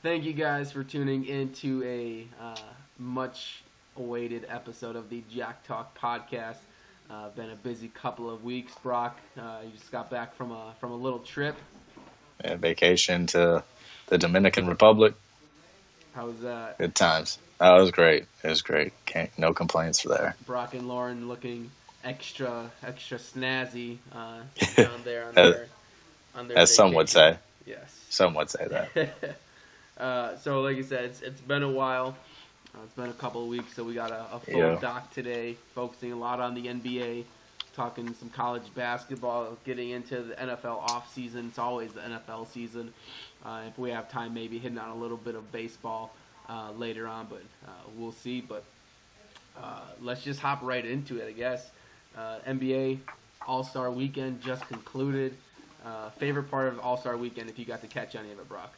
Thank you guys for tuning into a much-awaited episode of the JockTalk podcast. Been a busy couple of weeks. Brock, you just got back from a little trip. Vacation to the Dominican Republic. How was that? Good times. Oh, it was great. It was great. No complaints there. Brock and Lauren looking extra snazzy down there on their as some would say. Yes. Some would say that. So, like I said, it's been a while. It's been a couple of weeks, so we got a full doc today, focusing a lot on the NBA, talking some college basketball, getting into the NFL off season. It's always the NFL season. If we have time, maybe hitting on a little bit of baseball later on, but we'll see. But let's just hop right into it, I guess. NBA All-Star Weekend just concluded. Favorite part of All-Star Weekend, if you got to catch any of it, Brock?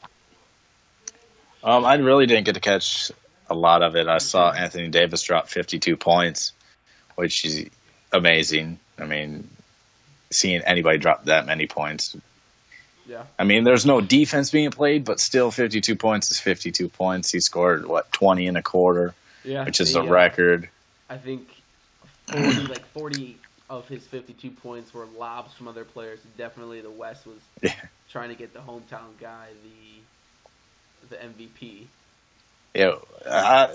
I really didn't get to catch a lot of it. I saw Anthony Davis drop 52 points, which is amazing. I mean, seeing anybody drop that many points. Yeah. I mean, there's no defense being played, but still 52 points is 52 points. He scored, 20 and a quarter, which is a record. I think 40 of his 52 points were lobs from other players. Definitely the West was trying to get the hometown guy the MVP. Yeah,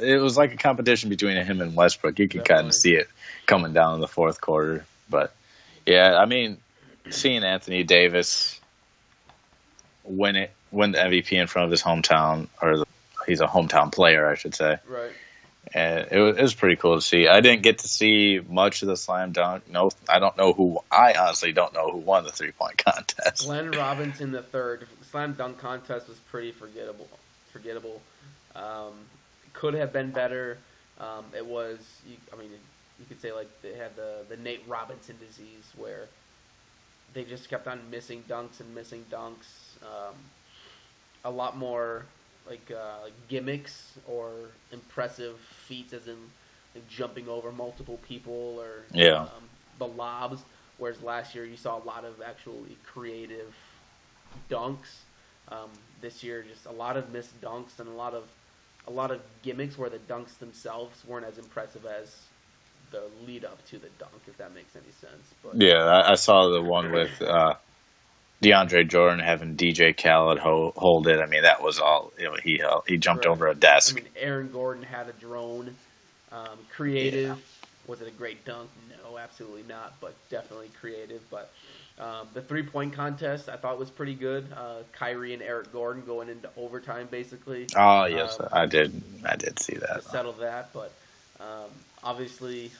it was like a competition between him and Westbrook. You could kind of see it coming down in the fourth quarter. But, yeah, I mean, seeing Anthony Davis win the MVP in front of his hometown, he's a hometown player, I should say. Right. And it was pretty cool to see. I didn't get to see much of the slam dunk. No, I honestly don't know who won the 3-point contest. Glenn Robinson the third slam dunk contest was pretty forgettable. Could have been better. It was. You could say like they had the Nate Robinson disease where they just kept on missing dunks. A lot more like gimmicks or impressive feats, as in like jumping over multiple people or the lobs. Whereas last year you saw a lot of actually creative dunks. This year, just a lot of missed dunks and a lot of gimmicks where the dunks themselves weren't as impressive as the lead up to the dunk, if that makes any sense. But yeah, I saw the one with DeAndre Jordan having DJ Khaled hold it. I mean, that was all. He jumped over a desk. I mean, Aaron Gordon had a drone. Creative. Yeah. Was it a great dunk? No, absolutely not. But definitely creative. But the 3-point contest I thought was pretty good. Kyrie and Eric Gordon going into overtime, basically. Oh yes, I did see that. To settle that, but obviously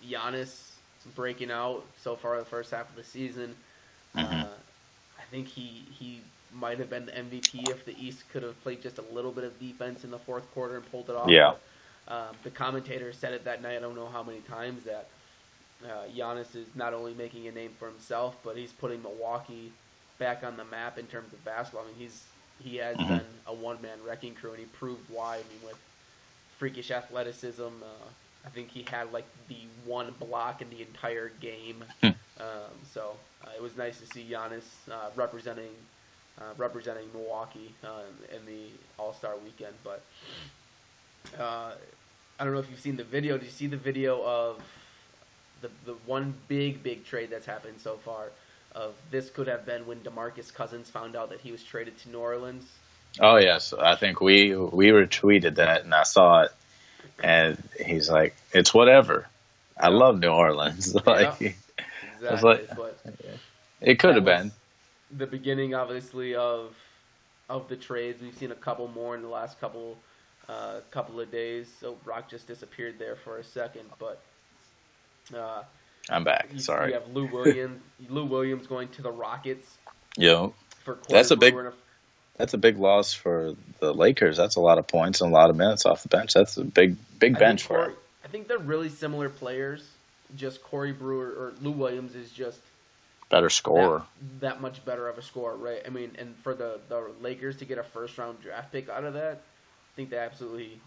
Giannis breaking out so far the first half of the season. I think he might have been the MVP if the East could have played just a little bit of defense in the fourth quarter and pulled it off. Yeah. The commentator said it that night, I don't know how many times, that Giannis is not only making a name for himself, but he's putting Milwaukee back on the map in terms of basketball. I mean, he has been a one-man wrecking crew, and he proved why. I mean, with freakish athleticism, I think he had like the one block in the entire game. So it was nice to see Giannis representing Milwaukee in the All-Star weekend. But I don't know if you've seen the video. Did you see the video of the one big trade that's happened so far? Of this could have been when DeMarcus Cousins found out that he was traded to New Orleans. Oh yes, I think we retweeted that, and I saw it, and he's like, "It's whatever. I love New Orleans." Exactly. But it could have been the beginning, obviously, of the trades. We've seen a couple more in the last couple of days. So Brock just disappeared there for a second, but I'm back. Sorry. You have Lou Williams going to the Rockets. Yo, that's a big loss for the Lakers. That's a lot of points and a lot of minutes off the bench. That's a big bench for him. I think they're really similar players. Just Corey Brewer or Lou Williams is just better scorer. That much better of a scorer, right? I mean, and for the Lakers to get a first-round draft pick out of that, I think they absolutely,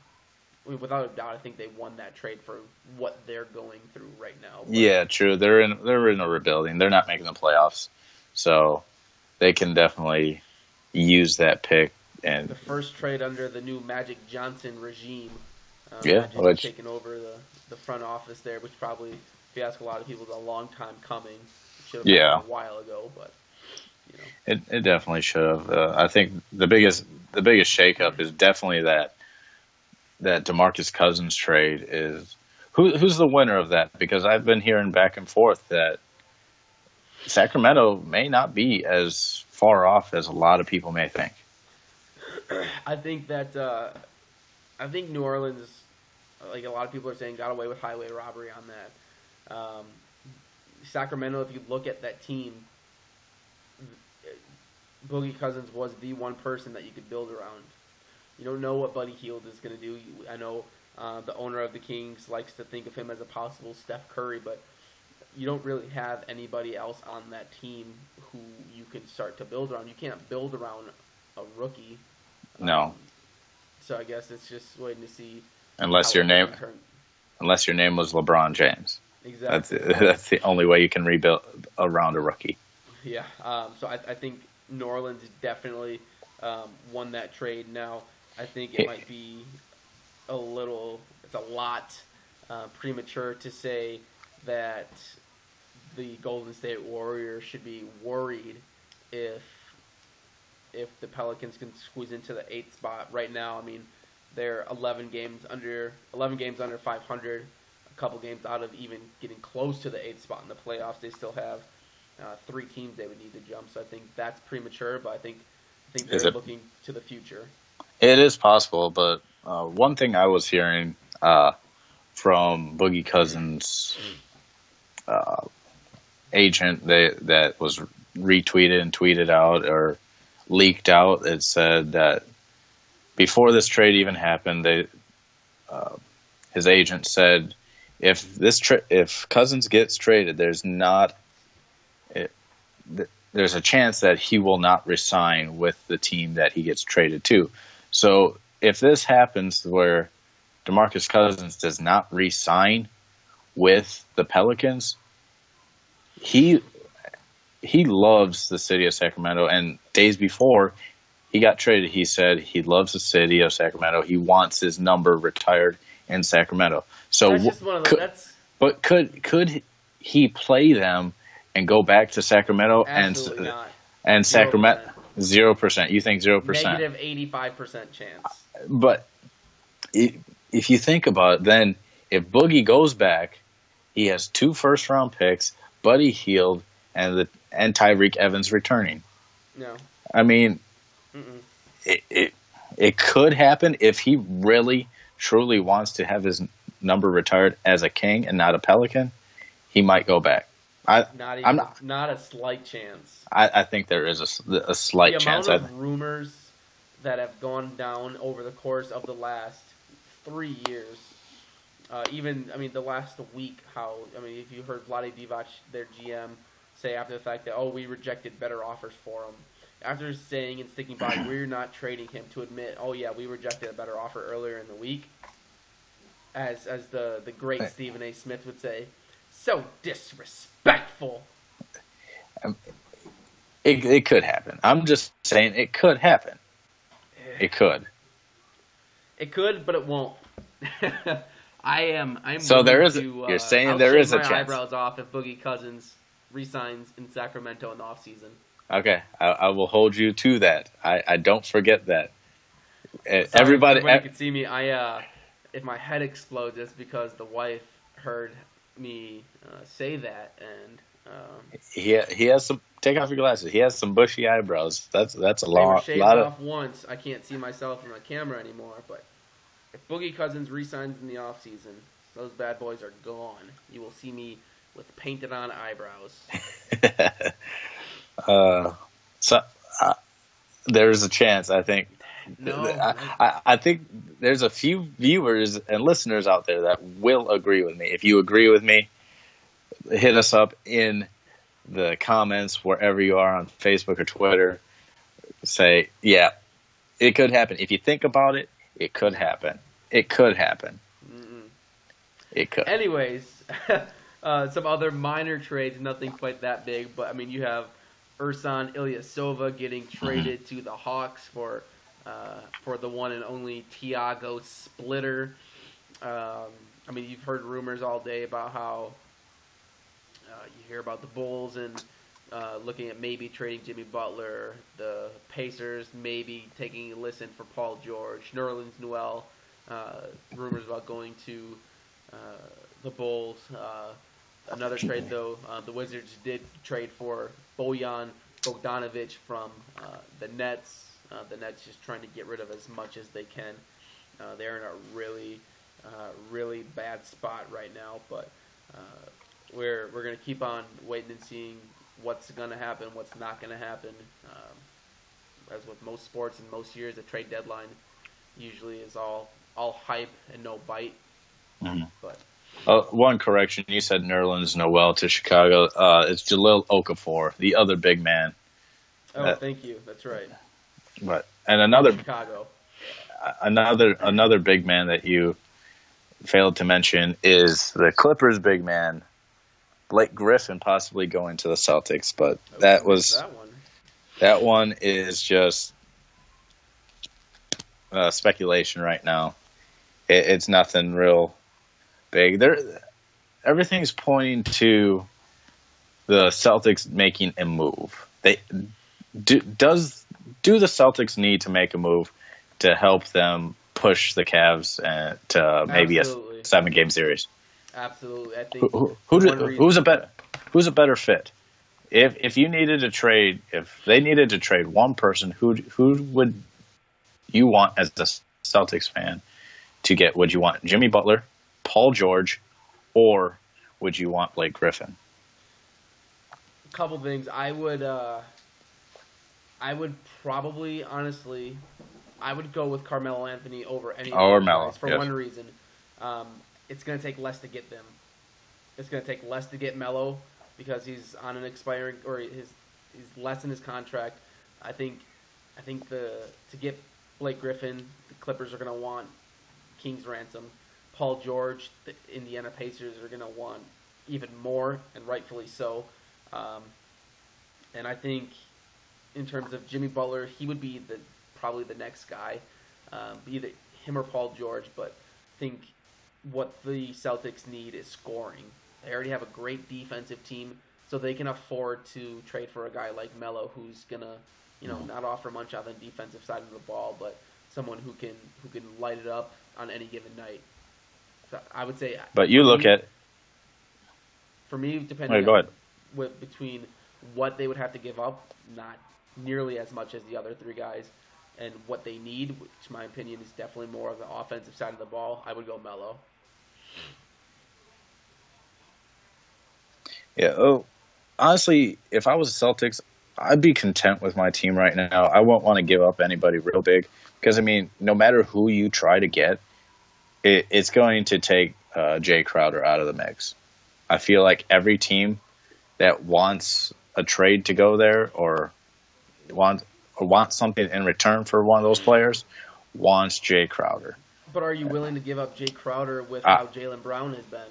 without a doubt, I think they won that trade for what they're going through right now. But yeah, true. They're in a rebuilding. They're not making the playoffs, so they can definitely use that pick And the first trade under the new Magic Johnson regime. Magic which taking over the front office there, which probably, if you ask a lot of people, is a long time coming. It should have happened a while ago, but it definitely should have. I think the biggest shakeup is definitely that DeMarcus Cousins trade is. Who's the winner of that? Because I've been hearing back and forth that Sacramento may not be as far off as a lot of people may think. I think New Orleans, like a lot of people are saying, got away with highway robbery on that. Sacramento, if you look at that team, Boogie Cousins was the one person that you could build around. You don't know what Buddy Hield is going to do. I know the owner of the Kings likes to think of him as a possible Steph Curry, but you don't really have anybody else on that team who you can start to build around. You can't build around a rookie. No. So I guess it's just waiting to see. Unless your name was LeBron James. Exactly. That's the only way you can rebuild around a rookie. Yeah. So I think New Orleans definitely won that trade. Now I think it might be it's a lot premature to say that the Golden State Warriors should be worried if the Pelicans can squeeze into the 8th spot. Right now, I mean, they're 11 games under 500, a couple games out of even getting close to the 8th spot in the playoffs. They still have 3 teams they would need to jump. So I think that's premature, but I think they're looking to the future. It is possible, but one thing I was hearing from Boogie Cousins' agent that was retweeted and tweeted out or leaked out, it said that before this trade even happened, his agent said if Cousins gets traded, there's a chance that he will not resign with the team that he gets traded to. So if this happens where DeMarcus Cousins does not re-sign with the Pelicans, he loves the city of Sacramento. And days before he got traded, he said he loves the city of Sacramento. He wants his number retired in Sacramento. So, that's just one of the, but could he play them and go back to Sacramento? Absolutely not. And 0%. Sacramento 0%. You think 0%? Negative 85% chance. But if you think about it, then if Boogie goes back, he has 2 first-round picks, Buddy Hield, and Tyreke Evans returning. No. I mean, it could happen if he really, truly wants to have his number retired as a King and not a Pelican. He might go back. Not a slight chance. I think there is a slight chance. The amount of rumors that have gone down over the course of the last 3 years, the last week, if you heard Vlade Divac, their GM, say after the fact that, we rejected better offers for him. After saying and sticking by, we're not trading him, to admit, we rejected a better offer earlier in the week, as the great Stephen A. Smith would say, so disrespectful. It could happen. I'm just saying it could happen. It could. It could, but it won't. I'm so there is. You're saying there is a chance. I'll shave my eyebrows off if Boogie Cousins resigns in Sacramento in the offseason. Okay, I will hold you to that. I don't forget that. Sorry, everybody could see me. If my head explodes, it's because the wife heard me say that, and he has some. Take off your glasses. He has some bushy eyebrows. That's a lot off once. I can't see myself in the camera anymore. But if Boogie Cousins resigns in the offseason, those bad boys are gone. You will see me with painted on eyebrows. There's a chance. I think. No, I think there's a few viewers and listeners out there that will agree with me. If you agree with me, hit us up in the comments wherever you are on Facebook or Twitter. Say, yeah, it could happen. If you think about it, it could happen. It could happen. It could. Anyways, some other minor trades, nothing quite that big, but you have Ersan Ilyasova getting traded to the Hawks for for the one and only Tiago Splitter. I mean, you've heard rumors all day about how you hear about the Bulls and looking at maybe trading Jimmy Butler, the Pacers maybe taking a listen for Paul George, Nerlens Noel, rumors about going to the Bulls. Another trade, though, the Wizards did trade for Bojan Bogdanovic from the Nets. The Nets just trying to get rid of as much as they can. They're in a really bad spot right now, but we're going to keep on waiting and seeing what's going to happen, what's not going to happen. As with most sports and most years, the trade deadline usually is all hype and no bite. Mm-hmm. But one correction, you said Nerlens Noel to Chicago. It's Jahlil Okafor, the other big man. Oh, thank you. That's right. But and another Chicago. Another big man that you failed to mention is the Clippers' big man, Blake Griffin, possibly going to the Celtics. But that one is just speculation right now. It's nothing real big. Everything's pointing to the Celtics making a move. Do the Celtics need to make a move to help them push the Cavs to maybe Absolutely. a 7-game series? Absolutely, I think who's a better fit? If you needed to trade, if they needed to trade one person, who would you want as a Celtics fan to get? Would you want Jimmy Butler, Paul George, or would you want Blake Griffin? A couple things. I would probably, honestly, I would go with Carmelo Anthony over any of these guys for one reason. It's going to take less to get them. It's going to take less to get Melo because he's on an expiring, or he's less in his contract. I think to get Blake Griffin, the Clippers are going to want King's ransom. Paul George, the Indiana Pacers are going to want even more, and rightfully so. And I think in terms of Jimmy Butler, he would be probably the next guy, either him or Paul George. But I think what the Celtics need is scoring. They already have a great defensive team, so they can afford to trade for a guy like Melo, who's gonna, not offer much on the defensive side of the ball, but someone who can light it up on any given night. So I would say. But you look at. For me, depending on between what they would have to give up, not nearly as much as the other three guys, and what they need, which in my opinion is definitely more of the offensive side of the ball, I would go Melo. Yeah. Honestly, if I was the Celtics, I'd be content with my team right now. I won't want to give up anybody real big because, no matter who you try to get, it's going to take Jay Crowder out of the mix. I feel like every team that wants a trade to go there or wants something in return for one of those players wants Jay Crowder. But are you willing to give up Jay Crowder with how Jaylen Brown has been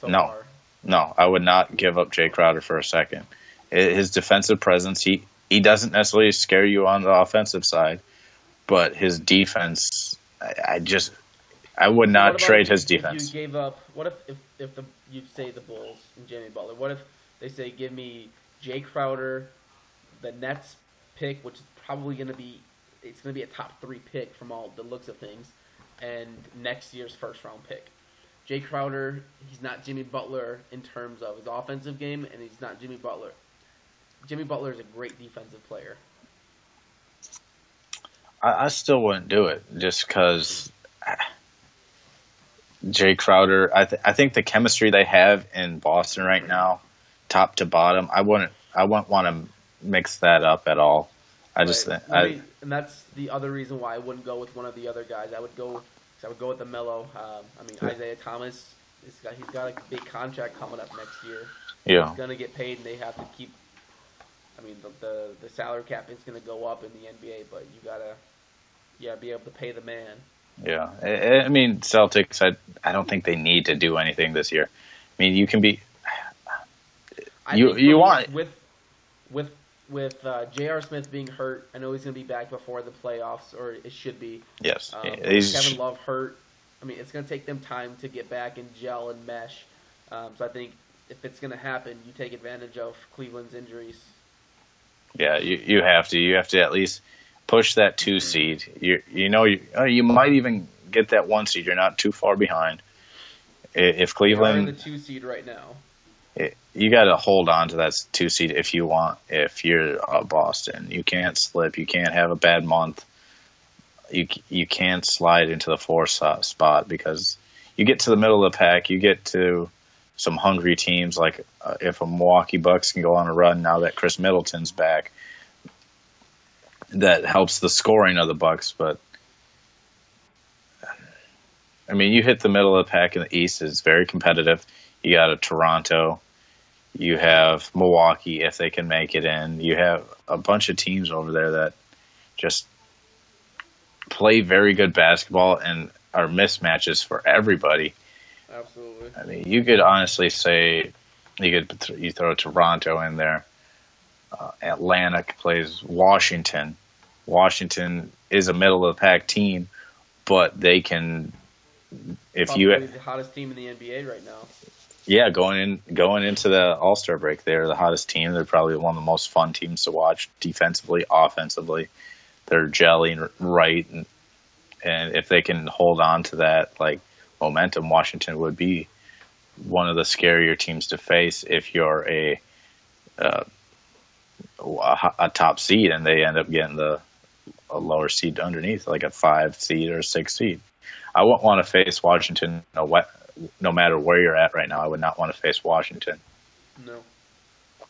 so far? No, I would not give up Jay Crowder for a second. His defensive presence, he doesn't necessarily scare you on the offensive side, but his defense, I would not trade his defense. If you gave up, what if you say the Bulls and Jimmy Butler? What if they say, give me Jay Crowder, the Nets pick, which is probably going to be a top 3 pick from all the looks of things, and next year's first round pick. Jay Crowder, he's not Jimmy Butler in terms of his offensive game, and he's not Jimmy Butler. Jimmy Butler is a great defensive player. I still wouldn't do it just because Jay Crowder. I think the chemistry they have in Boston right now, top to bottom, I wouldn't want to mix that up at all. I just think, and that's the other reason why I wouldn't go with one of the other guys. I would go with the Melo. Isaiah Thomas. He's got a big contract coming up next year. Yeah, he's gonna get paid, and they have to keep. The salary cap is gonna go up in the NBA, but you gotta be able to pay the man. Yeah, Celtics. I don't think they need to do anything this year. You can be. You want with with J.R. Smith being hurt, I know he's going to be back before the playoffs, or it should be. Yes. Kevin Love hurt. I mean, it's going to take them time to get back and gel and mesh. So I think if it's going to happen, you take advantage of Cleveland's injuries. Yeah, you have to. You have to at least push that 2 seed. You might even get that 1 seed. You're not too far behind. If Cleveland, they're in the 2 seed right now. You got to hold on to that 2 seed if you want. If you're Boston, you can't slip. You can't have a bad month. You can't slide into the 4 spot because you get to the middle of the pack. You get to some hungry teams like if a Milwaukee Bucks can go on a run now that Chris Middleton's back. That helps the scoring of the Bucks, but I mean, you hit the middle of the pack in the East. It's very competitive. You got a Toronto. You have Milwaukee if they can make it in. You have a bunch of teams over there that just play very good basketball and are mismatches for everybody. Absolutely. I mean, you could honestly say you throw Toronto in there. Atlanta plays Washington. Washington is a middle of the pack team, but they can. Probably the hottest team in the NBA right now. Yeah, going into the All-Star break, they're the hottest team. They're probably one of the most fun teams to watch defensively, offensively. They're gelling right, and if they can hold on to that momentum, Washington would be one of the scarier teams to face if you're a top seed and they end up getting a lower seed underneath, like a 5 seed or 6 seed. I wouldn't want to face Washington no matter where you're at right now. I would not want to face Washington. No.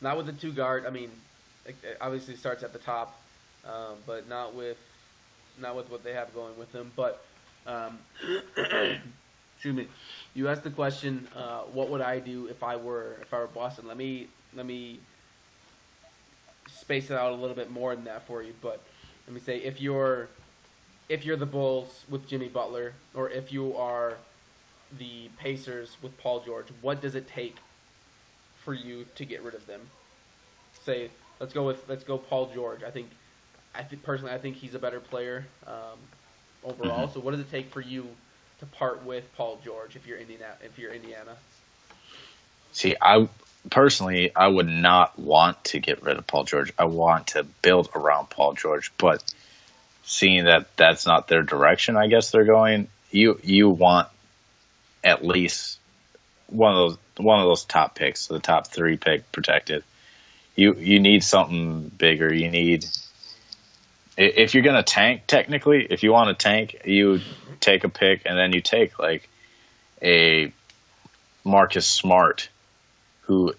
Not with the 2 guard. I mean, it obviously starts at the top, but not with what they have going with them. But, excuse me. You asked the question, what would I do if I were Boston? Let me space it out a little bit more than that for you. But let me say, if you're the Bulls with Jimmy Butler, or if you are the Pacers with Paul George, what does it take for you to get rid of them? Say, let's go Paul George. I think personally, I think he's a better player overall. Mm-hmm. So what does it take for you to part with Paul George if you're Indiana? See, I would not want to get rid of Paul George. I want to build around Paul George, but seeing that that's not their direction, I guess they're going. You want at least one of those top picks, the top 3 pick protected. You need something bigger. You need, if you're gonna tank. Technically, if you want to tank, you take a pick and then you take like a Marcus Smart, who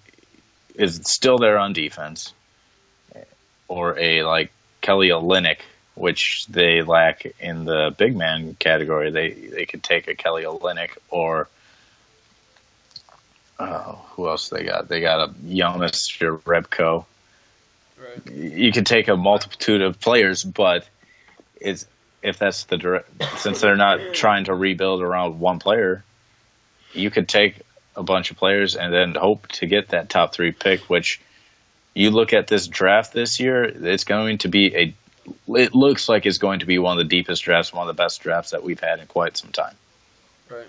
is still there on defense, or a like Kelly Olynyk, which they lack in the big man category. They could take a Kelly Olynyk, or who else they got? They got a Jonas Jerebko. Right. You could take a multitude of players, but if that's since they're not trying to rebuild around one player, you could take a bunch of players and then hope to get that top 3 pick, which you look at this draft this year, it's going to be it looks like it's going to be one of the deepest drafts, one of the best drafts that we've had in quite some time. Right.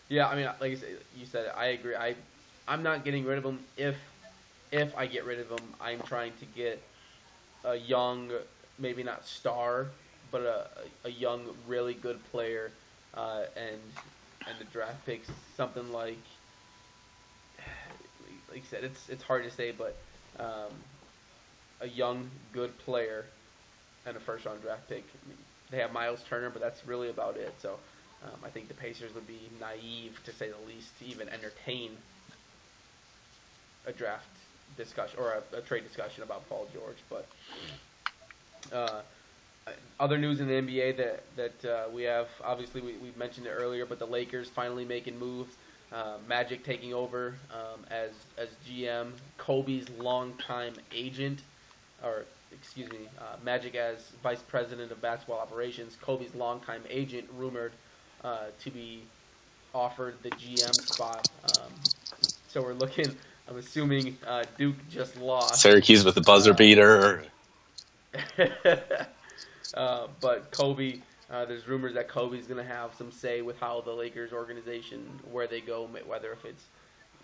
Yeah, I mean, like you said, I agree. I'm not getting rid of him. If I get rid of him, I'm trying to get a young, maybe not star, but a young, really good player, and the draft picks, something like you said, it's hard to say, but a young, good player and a first-round draft pick. I mean, they have Miles Turner, but that's really about it. So I think the Pacers would be naive, to say the least, to even entertain a draft discussion or a trade discussion about Paul George. But other news in the NBA that we have, obviously we mentioned it earlier, but the Lakers finally making moves. Magic taking over as GM. Kobe's longtime agent, Magic as vice president of basketball operations. Kobe's longtime agent rumored to be offered the GM spot. So we're looking I'm assuming Duke just lost. Syracuse with the buzzer beater. But Kobe, there's rumors that Kobe's going to have some say with how the Lakers organization, where they go, whether if it's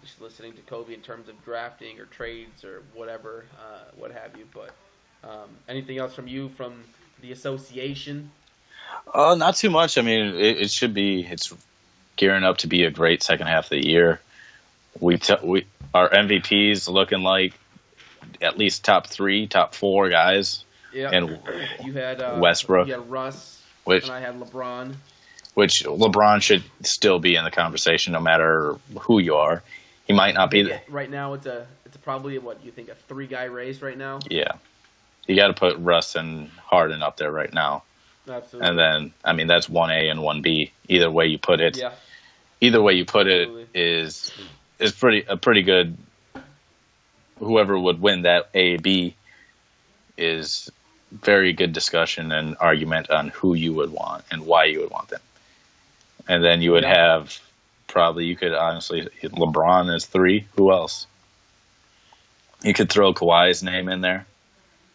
just listening to Kobe in terms of drafting or trades or whatever, what have you. But anything else from you from the association? Not too much. I mean, it should be. It's gearing up to be a great second half of the year. Our MVPs looking like at least top 3, top 4 guys. Yeah, and you had Westbrook. You had Russ, and I had LeBron. Which LeBron should still be in the conversation, no matter who you are. He might not be. Right now, it's probably what you think, a 3-guy race right now. Yeah, you got to put Russ and Harden up there right now. Absolutely. And then, I mean, that's 1A and 1B. Either way you put it. Yeah. Either way you put Absolutely. it is pretty good. Whoever would win that A-B is very good discussion and argument on who you would want and why you would want them. And then you would have you could honestly, LeBron is 3. Who else? You could throw Kawhi's name in there.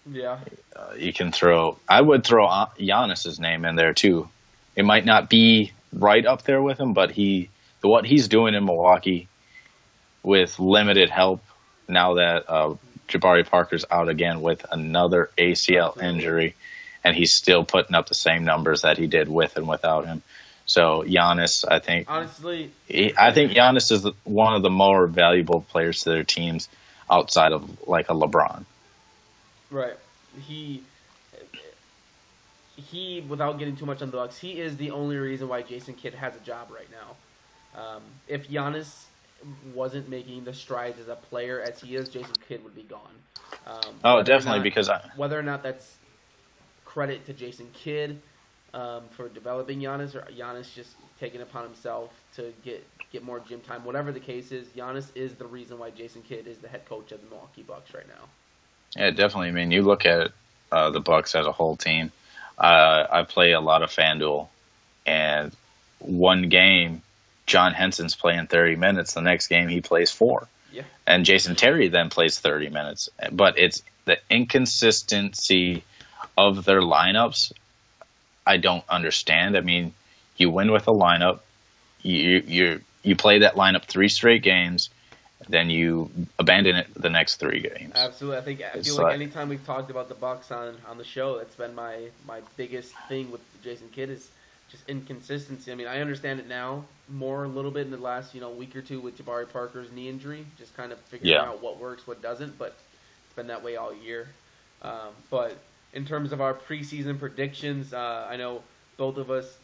Yeah. I would throw Giannis's name in there too. It might not be right up there with him, but what he's doing in Milwaukee with limited help now that Jabari Parker's out again with another ACL injury, and he's still putting up the same numbers that he did with and without him. So Giannis, I think Giannis is one of the more valuable players to their teams outside of like a LeBron. Right. He without getting too much on the Bucks, he is the only reason why Jason Kidd has a job right now. If Giannis wasn't making the strides as a player as he is, Jason Kidd would be gone. Definitely, because whether or not that's credit to Jason Kidd for developing Giannis, or Giannis just taking upon himself to get more gym time, whatever the case is, Giannis is the reason why Jason Kidd is the head coach of the Milwaukee Bucks right now. Yeah, definitely. I mean, you look at the Bucks as a whole team. I play a lot of FanDuel, and one game, John Henson's playing 30 minutes. The next game, he plays 4. Yeah. And Jason Terry then plays 30 minutes. But it's the inconsistency of their lineups I don't understand. I mean, you win with a lineup. You play that lineup 3 straight games. Then you abandon it the next 3 games. Absolutely. I feel like anytime we've talked about the Bucks on the show, that's been my biggest thing with Jason Kidd is just inconsistency. I mean, I understand it now a little bit in the last week or 2 with Jabari Parker's knee injury, just kind of figuring out what works, what doesn't. But it's been that way all year. But in terms of our preseason predictions, I know both of us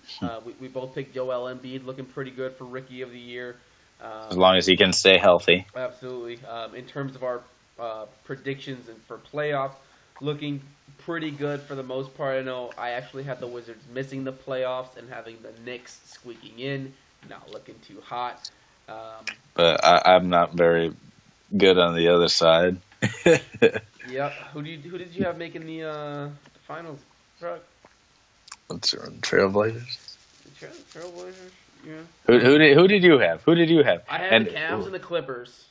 we both picked Joel Embiid, looking pretty good for Rookie of the Year. As long as he can stay healthy. Absolutely. In terms of our predictions and for playoffs, looking pretty good for the most part. I know I actually had the Wizards missing the playoffs and having the Knicks squeaking in, not looking too hot. But I'm not very good on the other side. Yeah. Who did you have making the finals, Brock? Trailblazers. Trailblazers. Yeah. Who did you have? I had the Cavs and the Clippers.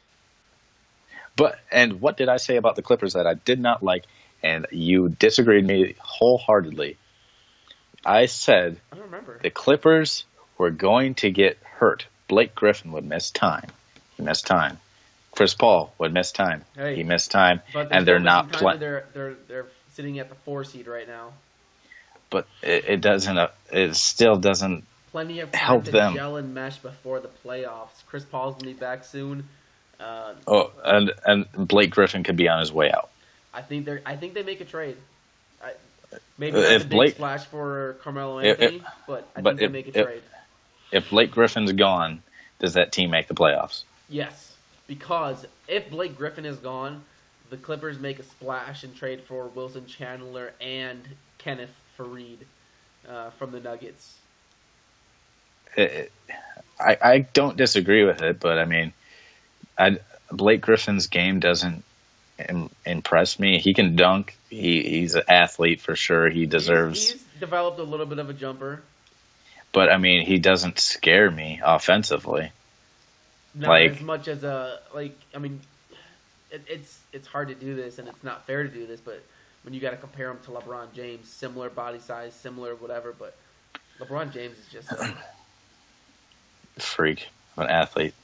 And what did I say about the Clippers that I did not like, and you disagreed with me wholeheartedly? I said I don't remember. The Clippers were going to get hurt. Blake Griffin would miss time. He missed time. Chris Paul would miss time. Hey, he missed time, and they're not playing. They're sitting at the 4 seed right now. But it doesn't. It still doesn't. Plenty of time help to them gel and mesh before the playoffs. Chris Paul's gonna be back soon. And Blake Griffin could be on his way out. I think they make a trade. Maybe not a big splash for Carmelo Anthony, but I think they make a trade. If Blake Griffin's gone, does that team make the playoffs? Yes, because if Blake Griffin is gone, the Clippers make a splash and trade for Wilson Chandler and Kenneth Faried from the Nuggets. I don't disagree with it, but I mean, Blake Griffin's game doesn't impress me. He can dunk. He's an athlete for sure. He deserves. He's developed a little bit of a jumper. But I mean, he doesn't scare me offensively. Not as much as I mean, it's hard to do this, and it's not fair to do this, but when you got to compare him to LeBron James, similar body size, similar whatever, but LeBron James is just a freak of an athlete.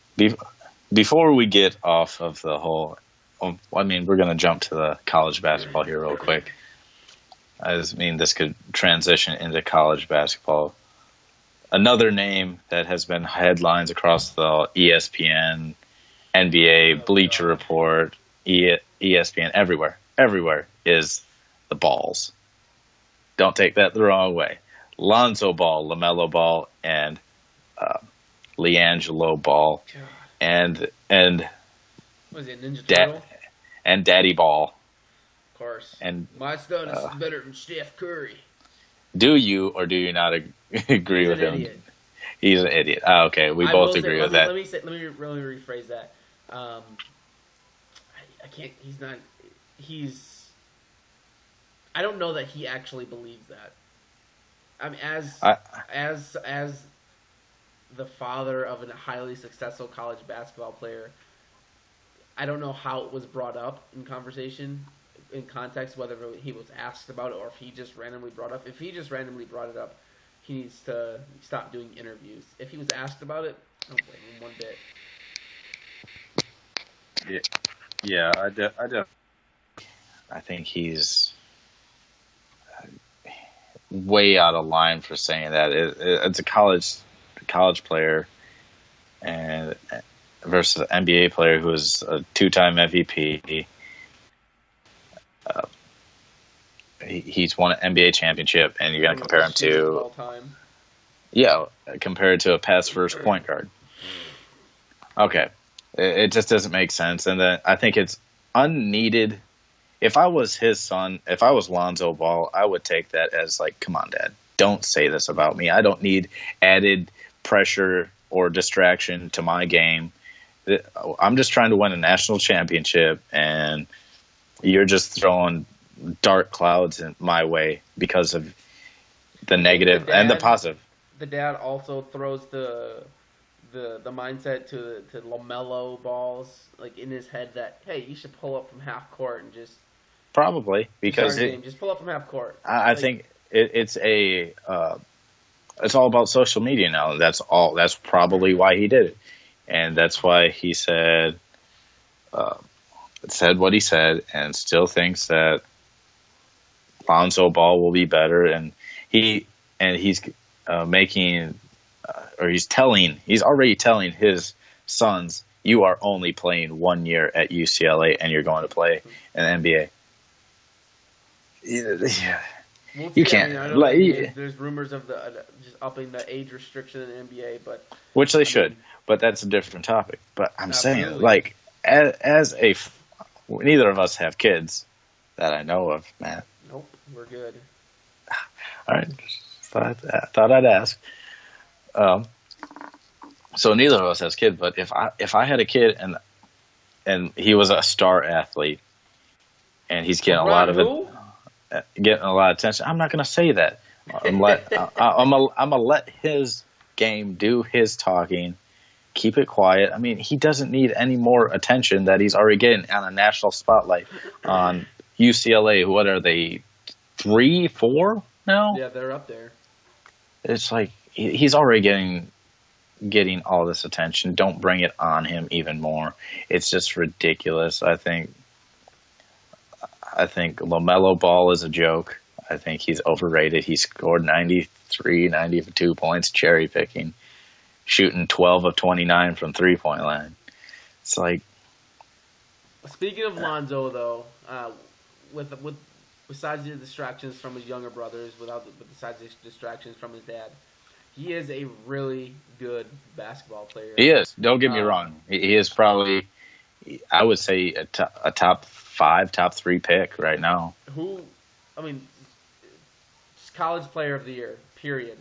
Before we get off of the whole, I mean, we're going to jump to the college basketball here real quick. I mean, this could transition into college basketball. Another name that has been headlines across the ESPN, NBA, Bleacher Report, ESPN, everywhere is the balls. Don't take that the wrong way. Lonzo Ball, LaMelo Ball, and LiAngelo Ball, and was it Ninja Turtle? And Daddy Ball. Of course. And my son is better than Steph Curry. Do you or do you not agree with him? Idiot. He's an idiot. Oh, okay, we both agree with that. Let me really rephrase that. I can't. He's not. I don't know that he actually believes that. I mean, as the father of a highly successful college basketball player, I don't know how it was brought up in conversation, in context, whether he was asked about it or if he just randomly brought it up. If he just randomly brought it up, he needs to stop doing interviews. If he was asked about it, I don't blame him one bit. Yeah, I think he's way out of line for saying that. It's a college player and versus an NBA player who is a two-time MVP. He's won an NBA championship, and you're going to compare him to compared to a pass-first point guard. Okay, it just doesn't make sense, and then I think it's unneeded. If I was his son, if I was Lonzo Ball, I would take that as like, come on, Dad, don't say this about me. I don't need added pressure or distraction to my game. I'm just trying to win a national championship, and you're just throwing dark clouds in my way because of the negative and the positive. The dad also throws the mindset to LaMelo balls, like in his head that, hey, you should pull up from half court and just probably because just pull up from half court. I think it's all about social media now. That's probably why he did it, and that's why he said what he said, and still thinks that Lonzo Ball will be better, and he's already telling his sons, you are only playing 1 year at UCLA and you're going to play in the NBA. Yeah. You can't. There's rumors of just upping the age restriction in the NBA, which they should, but that's a different topic. But I'm saying, like, as neither of us have kids that I know of, Matt. Nope, we're good. All right, thought I'd ask. So neither of us has kids, but if I had a kid and he was a star athlete and he's getting a lot of attention, I'm not going to say that. I'm gonna let his game do his talking. Keep it quiet. I mean, he doesn't need any more attention that he's already getting on a national spotlight on UCLA. What are they, 3, 4 now? Yeah, they're up there. It's like he's already getting all this attention. Don't bring it on him even more. It's just ridiculous. I think LaMelo Ball is a joke. I think he's overrated. He scored 92 points, cherry picking, shooting 12 of 29 from 3-point line. It's like. Speaking of Lonzo, though, besides the distractions from his younger brothers, besides the distractions from his dad, he is a really good basketball player. He is. Don't get me wrong. He is probably, I would say, a top 5, top 3 pick right now. College player of the year, period.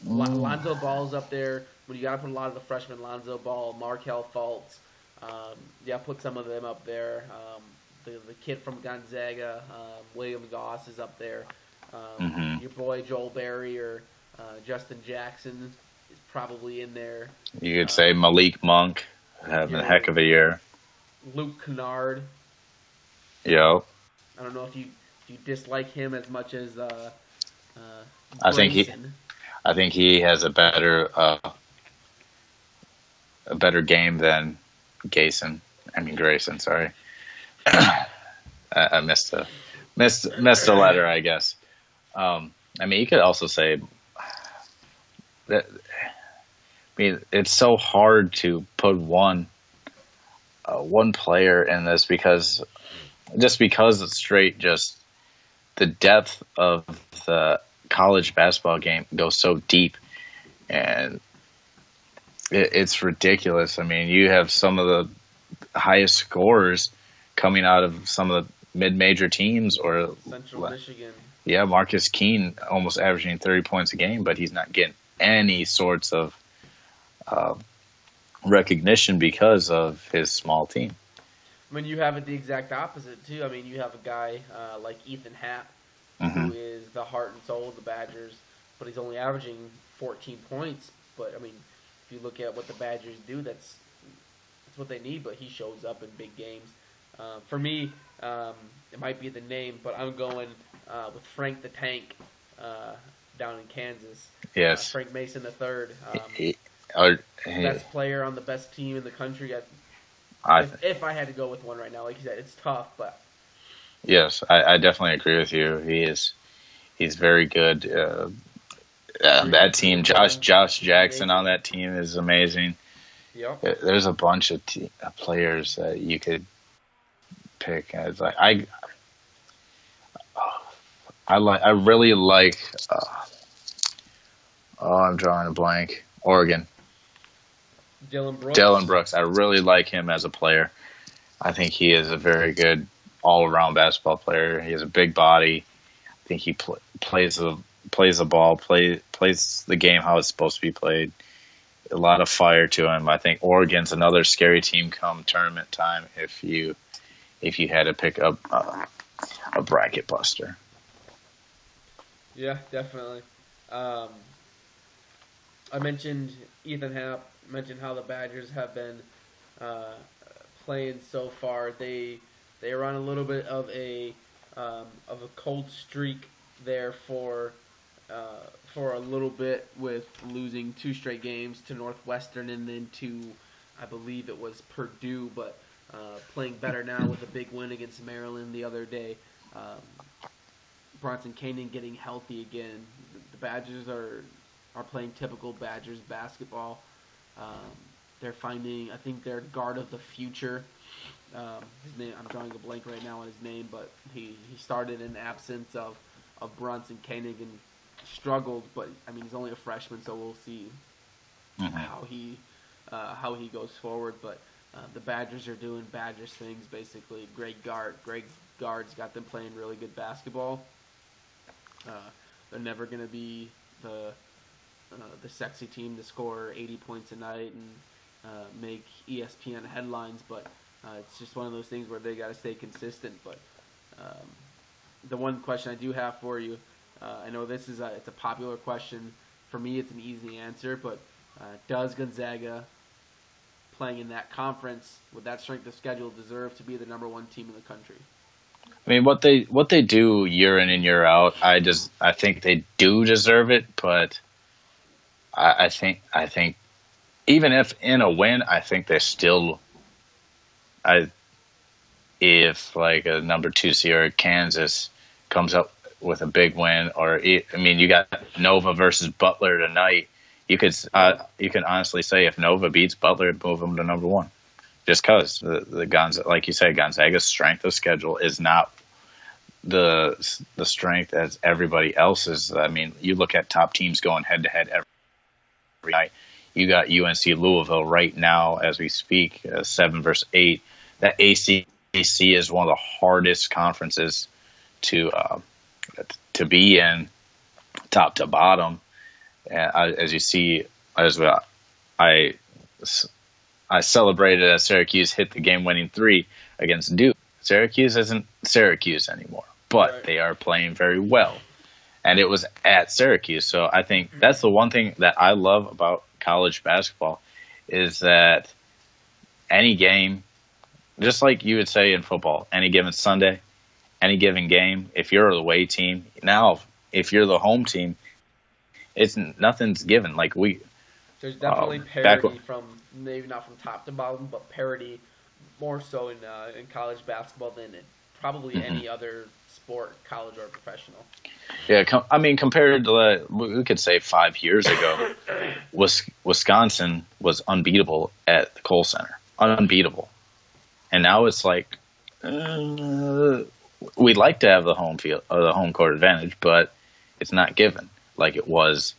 Lonzo Ball's up there. When you got to put a lot of the freshmen, Lonzo Ball, Markelle Fultz, put some of them up there. The kid from Gonzaga, William Goss, is up there. Your boy Joel Berry or Justin Jackson is probably in there. You could say Malik Monk having a heck of a year. Luke Kennard. Yo. I don't know if you dislike him as much as I think Grayson. I think he has a better game than Grayson. Sorry, I missed a letter, I guess. You could also say that. It's so hard to put one player in this because it's straight just the depth of the college basketball game goes so deep, and it's ridiculous. You have some of the highest scorers coming out of some of the mid-major teams or Central Michigan. Yeah, Marcus Keene almost averaging 30 points a game, but he's not getting any sorts of recognition because of his small team. You have it the exact opposite too. You have a guy like Ethan Happ, who is the heart and soul of the Badgers, but he's only averaging 14 points. But if you look at what the Badgers do, that's what they need. But he shows up in big games. For me, it might be the name, but I'm going with Frank the Tank down in Kansas. Yes, Frank Mason III. Best player on the best team in the country. If I had to go with one right now, like you said, it's tough, but yes, I definitely agree with you. He's very good. That team, Josh Jackson on that team is amazing. Yep. There's a bunch of players that you could pick. It's like I really like. I'm drawing a blank. Oregon. Dylan Brooks. I really like him as a player. I think he is a very good all-around basketball player. He has a big body. I think he plays the ball, plays the game how it's supposed to be played. A lot of fire to him. I think Oregon's another scary team come tournament time if you had to pick up a bracket buster. Yeah, definitely. I mentioned Ethan Happ. Mentioned how the Badgers have been playing so far. They are on a little bit of a cold streak there for a little bit, with losing 2 straight games to Northwestern and then to, I believe it was Purdue, but playing better now with a big win against Maryland the other day. Bronson Koenig getting healthy again. The Badgers are playing typical Badgers basketball. They're finding, I think, their guard of the future. His name, I'm drawing a blank right now on his name, but he started in absence of Bronson Koenig and struggled. But he's only a freshman, so we'll see how he goes forward. But the Badgers are doing Badgers things basically. Greg Gard's got them playing really good basketball. They're never going to be the sexy team to score 80 points a night and make ESPN headlines, but it's just one of those things where they got to stay consistent. But the one question I do have for you, I know this is it's a popular question. For me, it's an easy answer, but does Gonzaga, playing in that conference with that strength of schedule, deserve to be the number 1 team in the country? What they do year in and year out, I think they do deserve it, but I think even if in a win, I think they still. If like a number 2 seed or Kansas comes up with a big win, or you got Nova versus Butler tonight, you can honestly say if Nova beats Butler, move them to number 1, just because the Gonzaga, like you said, Gonzaga's strength of schedule is not the strength as everybody else's. You look at top teams going head to head every night. You got UNC Louisville right now as we speak, 7 versus 8. That ACC is one of the hardest conferences to be in, top to bottom. And as you see, as well, I celebrated as Syracuse hit the game-winning 3 against Duke. Syracuse isn't Syracuse anymore, but they are playing very well. And it was at Syracuse. So I think that's the one thing that I love about college basketball is that any game just like you would say in football, any given Sunday, any given game, if you're the away team, now if you're the home team, nothing's given. Like there's definitely parity from maybe not from top to bottom, but parity more so in college basketball than in probably any other sport, college or professional. Yeah, I mean, compared to we could say 5 years ago, Wisconsin was unbeatable at the Kohl Center, unbeatable, and now it's like we'd like to have the home field or the home court advantage, but it's not given like it was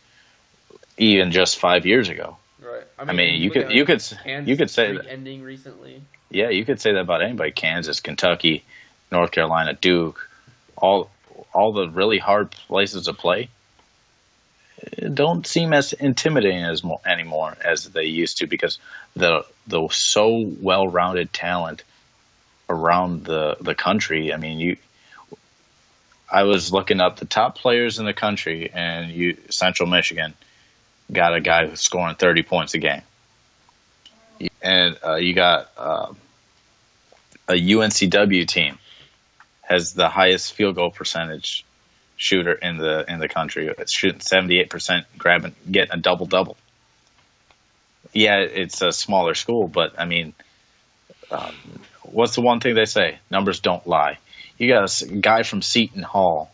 even just 5 years ago. Right. I mean you could say that ending recently. Yeah, you could say that about anybody. Kansas, Kentucky, North Carolina, Duke, all the really hard places to play don't seem as intimidating anymore as they used to, because the so well-rounded talent around the country. I mean, I was looking up the top players in the country, and Central Michigan got a guy who's scoring 30 points a game. And you got a UNCW team has the highest field goal percentage shooter in the country. It's shooting 78%, getting a double-double. Yeah, it's a smaller school, but I mean, what's the one thing they say? Numbers don't lie. You got a guy from Seton Hall.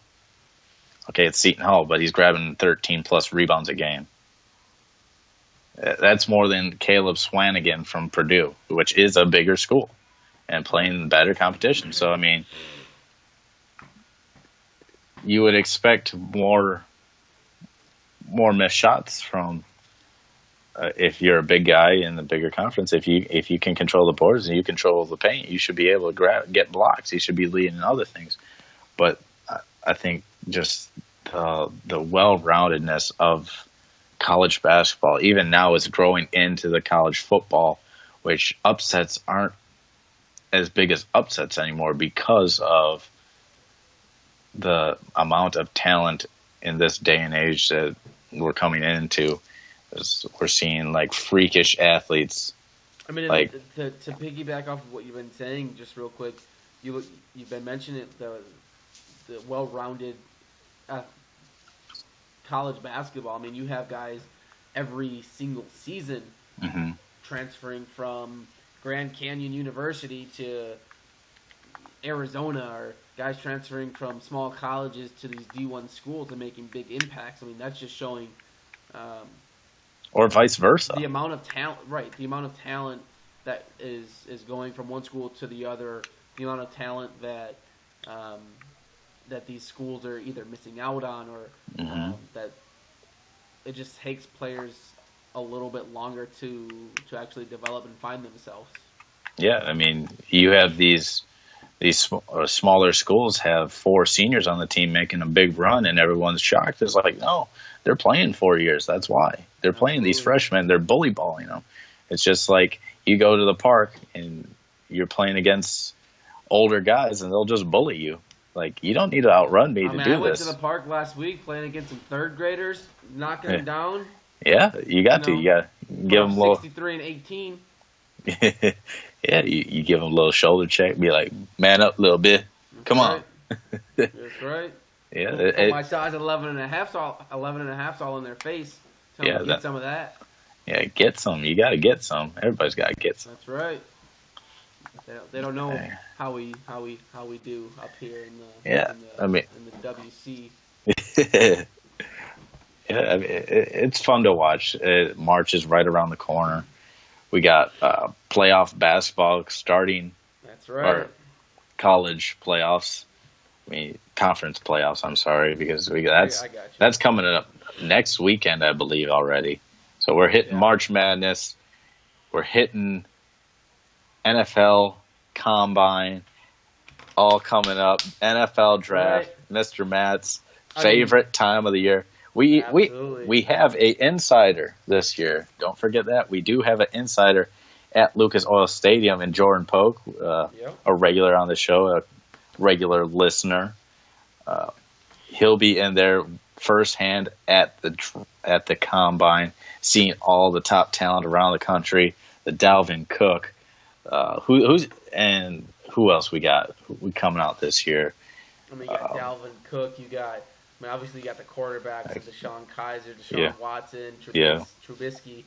Okay, it's Seton Hall, but he's grabbing 13-plus rebounds a game. That's more than Caleb Swanigan from Purdue, which is a bigger school and playing better competition. So, I mean, you would expect more missed shots from if you're a big guy in the bigger conference. If you can control the boards and you control the paint, you should be able to get blocks. You should be leading in other things. But I think just the well-roundedness of college basketball, even now, is growing into the college football, which upsets aren't as big as upsets anymore because of the amount of talent in this day and age that we're coming into. We're seeing like freakish athletes. I mean, like to piggyback off of what you've been saying, just real quick, you've been mentioning the well-rounded college basketball. I mean, you have guys every single season transferring from Grand Canyon University to Arizona, or guys transferring from small colleges to these D1 schools and making big impacts. I mean, that's just showing, or vice versa, the amount of talent. Right, the amount of talent that is going from one school to the other. The amount of talent that that these schools are either missing out on, or that it just takes players a little bit longer to actually develop and find themselves. Yeah, I mean, you have these smaller schools have 4 seniors on the team making a big run, and everyone's shocked. It's like, no, they're playing 4 years. That's why they're playing these freshmen. They're bully balling them. It's just like you go to the park and you're playing against older guys, and they'll just bully you. Like, you don't need to outrun me to do this. I went to the park last week playing against some third graders, knocking them down. Yeah, you got to. You got to give them a little 63 and 18. Yeah, you give them a little shoulder check, be like, man up a little bit. Come on. That's right. Yeah. My size 11 and a half all in their face. Tell them get some of that. Yeah, get some. You got to get some. Everybody's got to get some. That's right. They don't know how we do up here in the WC. Yeah, I mean, it's fun to watch. March is right around the corner. We got playoff basketball starting. That's right. Or college playoffs. I mean, conference playoffs. I'm sorry, because that's coming up next weekend, I believe, already. So we're hitting March Madness. We're hitting NFL Combine, all coming up. NFL Draft, right. Mr. Matt's favorite time of the year. We have a insider this year. Don't forget that. We do have an insider at Lucas Oil Stadium, in Jordan Polk, a regular on the show, a regular listener. He'll be in there firsthand at the Combine, seeing all the top talent around the country, the Dalvin Cook, Who else we got? We coming out this year? I mean, you got Dalvin Cook. Obviously you got the quarterbacks, Deshaun Kaiser, Deshaun Watson, Trubisky.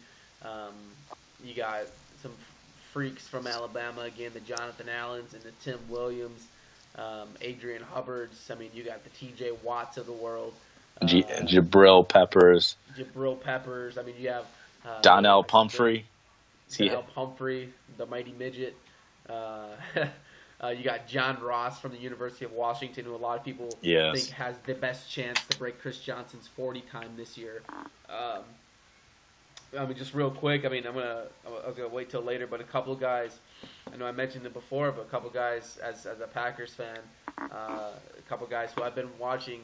You got some freaks from Alabama again, the Jonathan Allens and the Tim Williams, Adrian Hubbards. I mean, you got the T.J. Watts of the world. Jabril Peppers. I mean, you have Donnell Pumphrey. Donnell Pumphrey, the mighty midget. You got John Ross from the University of Washington, who a lot of people think has the best chance to break Chris Johnson's 40 time this year. I mean, just real quick. I mean, I was gonna wait till later, but a couple of guys. I know I mentioned it before, but a couple of guys as a Packers fan, a couple of guys who I've been watching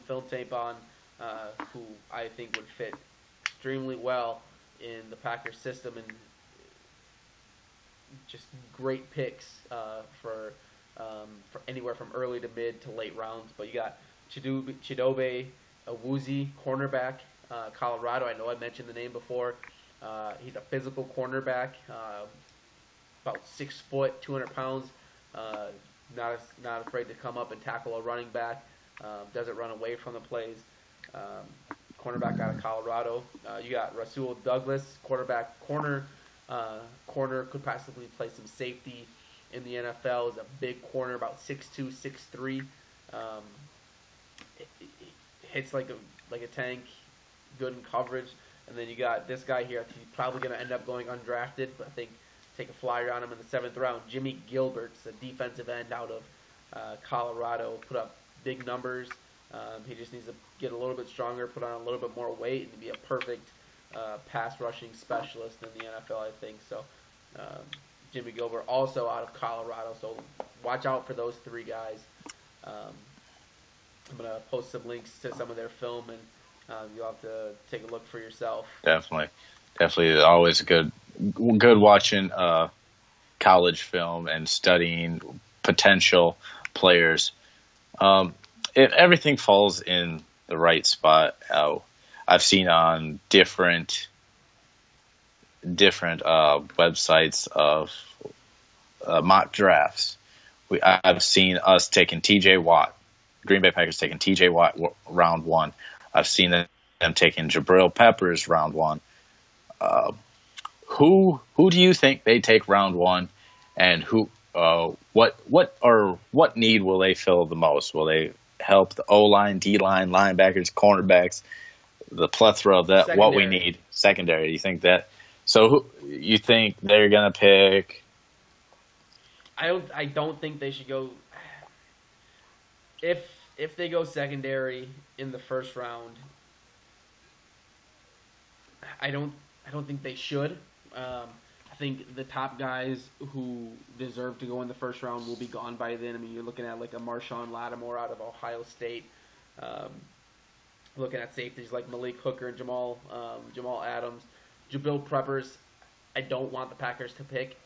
film tape on, who I think would fit extremely well in the Packers system and just great picks for anywhere from early to mid to late rounds. But you got Chidobe Awuzie, cornerback, Colorado. I know I mentioned the name before. He's a physical cornerback, about 6 foot, 200 pounds. Not afraid to come up and tackle a running back. Doesn't run away from the plays. Cornerback out of Colorado. You got Rasul Douglas, corner could possibly play some safety in the NFL. Is a big corner, about 6'2", 6'3". Hits like a tank, good in coverage. And then you got this guy here. He's probably going to end up going undrafted, but I think take a flyer on him in the 7th round. Jimmy Gilbert's a defensive end out of Colorado. Put up big numbers. He just needs to get a little bit stronger, put on a little bit more weight, and to be a perfect pass rushing specialist in the NFL, I think. So Jimmy Gilbert also out of Colorado. So watch out for those 3 guys. I'm going to post some links to some of their film, and you'll have to take a look for yourself. Definitely. Always good watching college film and studying potential players. If everything falls in the right spot, I've seen on different websites of mock drafts. I've seen us taking T.J. Watt, Green Bay Packers taking T.J. Watt round 1. I've seen them taking Jabril Peppers round 1. Who do you think they take round 1, and what need will they fill the most? Will they help the O-line, D-line, linebackers, cornerbacks, the plethora of that, secondary. What we need, secondary? You think that? So who you think they're going to pick? I don't think they should go. If they go secondary in the first round, I don't think they should. I think the top guys who deserve to go in the first round will be gone by then. I mean, you're looking at like a Marshawn Lattimore out of Ohio State. Looking at safeties like Malik Hooker and Jamal Adams. Jabril Peppers, I don't want the Packers to pick.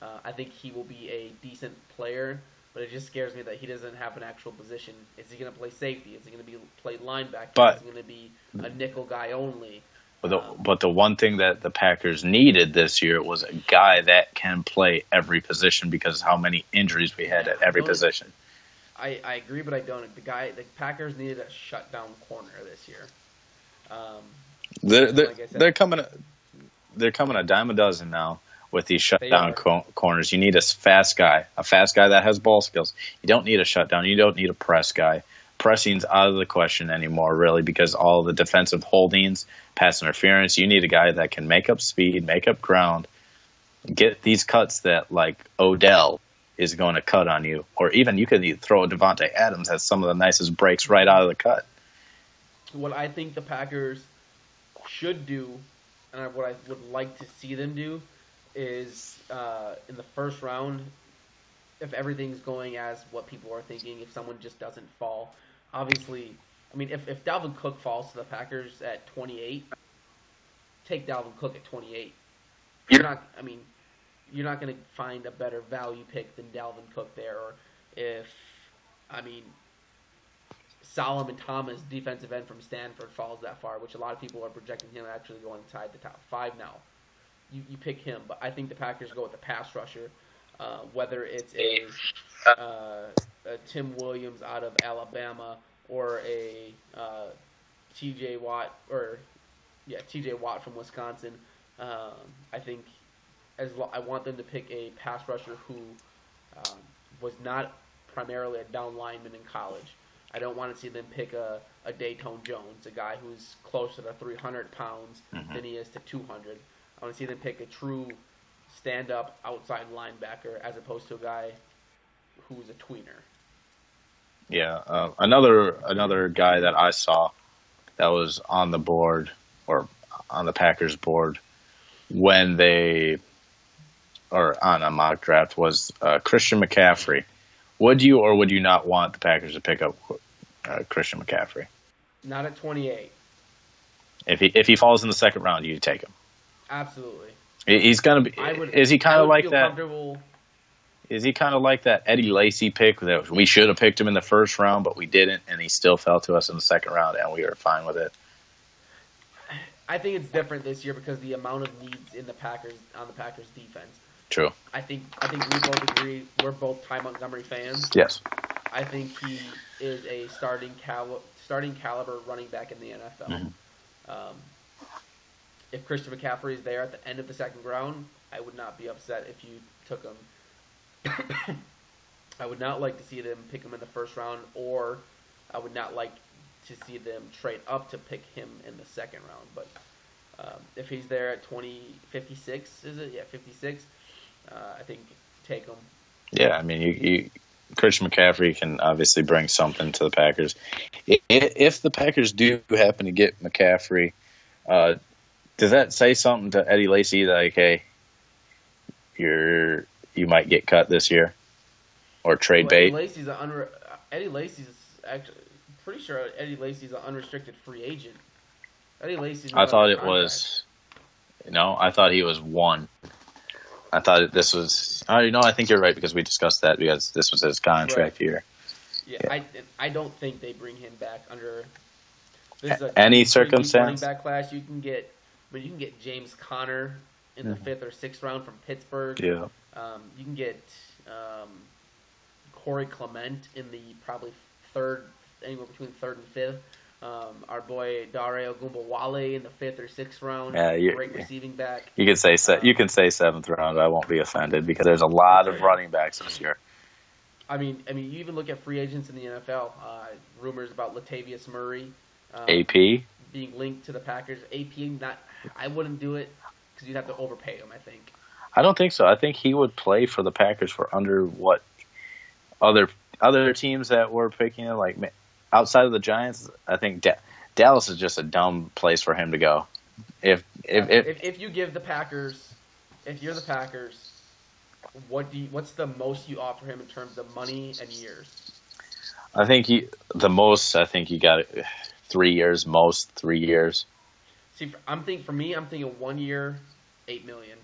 I think he will be a decent player, but it just scares me that he doesn't have an actual position. Is he going to play safety? Is he going to play linebacker? Is he going to be a nickel guy only? But the one thing that the Packers needed this year was a guy that can play every position because of how many injuries we had at every position. I agree, but I don't. The Packers needed a shutdown corner this year. They're coming a dime a dozen now with these shutdown corners. You need a fast guy that has ball skills. You don't need a shutdown. You don't need a press guy. Pressing's out of the question anymore, really, because all the defensive holdings, pass interference. You need a guy that can make up speed, make up ground, get these cuts that like Odell is going to cut on you, or even you could throw Devontae Adams has some of the nicest breaks right out of the cut. What I think the Packers should do, and what I would like to see them do, is in the first round, if everything's going as what people are thinking, if someone just doesn't fall. Obviously, I mean, if Dalvin Cook falls to the Packers at 28, take Dalvin Cook at 28. You're not going to find a better value pick than Dalvin Cook there. Or if, Solomon Thomas, defensive end from Stanford, falls that far, which a lot of people are projecting him actually going inside the top 5 now. you pick him. But I think the Packers go with the pass rusher, whether it's a Tim Williams out of Alabama or a T.J. Watt T.J. Watt from Wisconsin. I think I want them to pick a pass rusher who was not primarily a down lineman in college. I don't want to see them pick a Dayton Jones, a guy who's closer to 300 pounds than he is to 200. I want to see them pick a true stand-up outside linebacker as opposed to a guy who's a tweener. Yeah, another guy that I saw that was on the board or on the Packers board when they or on a mock draft was Christian McCaffrey. Would you or would you not want the Packers to pick up Christian McCaffrey? Not at 28. If he falls in the second round, you take him. Absolutely. He's gonna be. Is he kind of like that? Is he kind of like that Eddie Lacy pick that we should have picked him in the first round, but we didn't, and he still fell to us in the second round, and we were fine with it? I think it's different this year because the amount of needs in the Packers defense. True. I think we both agree. We're both Ty Montgomery fans. Yes. I think he is a starting caliber running back in the NFL. If Christian McCaffrey is there at the end of the second round, I would not be upset if you took him. I would not like to see them pick him in the first round, or I would not like to see them trade up to pick him in the second round. But if he's there at 56, is it? Yeah, 56. I think take him. Yeah, I mean, you Christian McCaffrey can obviously bring something to the Packers. If the Packers do happen to get McCaffrey, does that say something to Eddie Lacy like, hey, you might get cut this year, or trade bait? Eddie Lacy's actually pretty sure Eddie Lacy's an unrestricted free agent. Eddie Lacy's. I thought it was. I thought he was one. I thought this was. I think you're right because we discussed that because this was his contract year. Yeah, I don't think they bring him back under. This is any circumstance. Running back class you can get, but you can get James Conner in the 5th or 6th round from Pittsburgh. Yeah. You can get Corey Clement in the probably anywhere between 3rd and 5th. Our boy Dare Ogunbowale in the 5th or 6th round. Great receiving back. You can say 7th round. I won't be offended because there's a lot of running backs this year. I mean, you even look at free agents in the NFL. Rumors about Latavius Murray, AP being linked to the Packers. I wouldn't do it because you'd have to overpay him. I think. I don't think so. I think he would play for the Packers for under what other teams that were picking him like. Outside of the Giants, I think Dallas is just a dumb place for him to go. If you give the Packers, if you're the Packers, what's the most you offer him in terms of money and years? I think you got 3 years, most 3 years. See, I'm thinking 1 year, $8 million.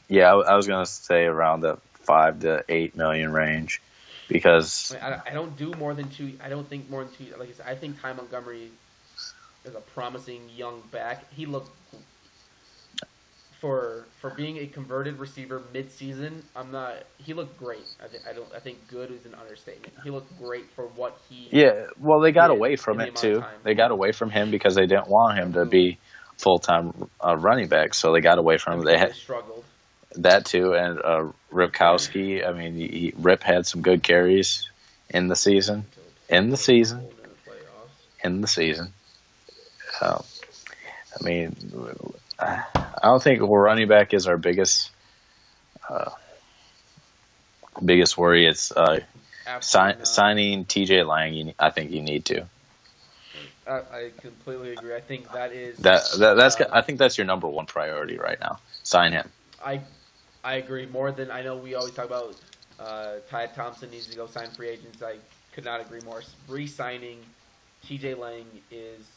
Yeah, I was gonna say around the $5 to $8 million range. Because I don't do more than 2. I don't think more than 2. Like I said, I think Ty Montgomery is a promising young back. He looked for being a converted receiver mid-season. He looked great. I think good is an understatement. He looked great for what he. Yeah, well, they got away from it too. They got away from him because they didn't want him to be full-time running back, so they got away from him. They struggled. That too, and Ripkowski. I mean, Rip had some good carries in the season. I mean, I don't think running back is our biggest worry. It's signing T.J. Lang. I think you need to. I completely agree. I think that is I think that's your number one priority right now. Sign him. I agree more than I know. We always talk about Ty Thompson needs to go sign free agents. I could not agree more. Re-signing T.J. Lang is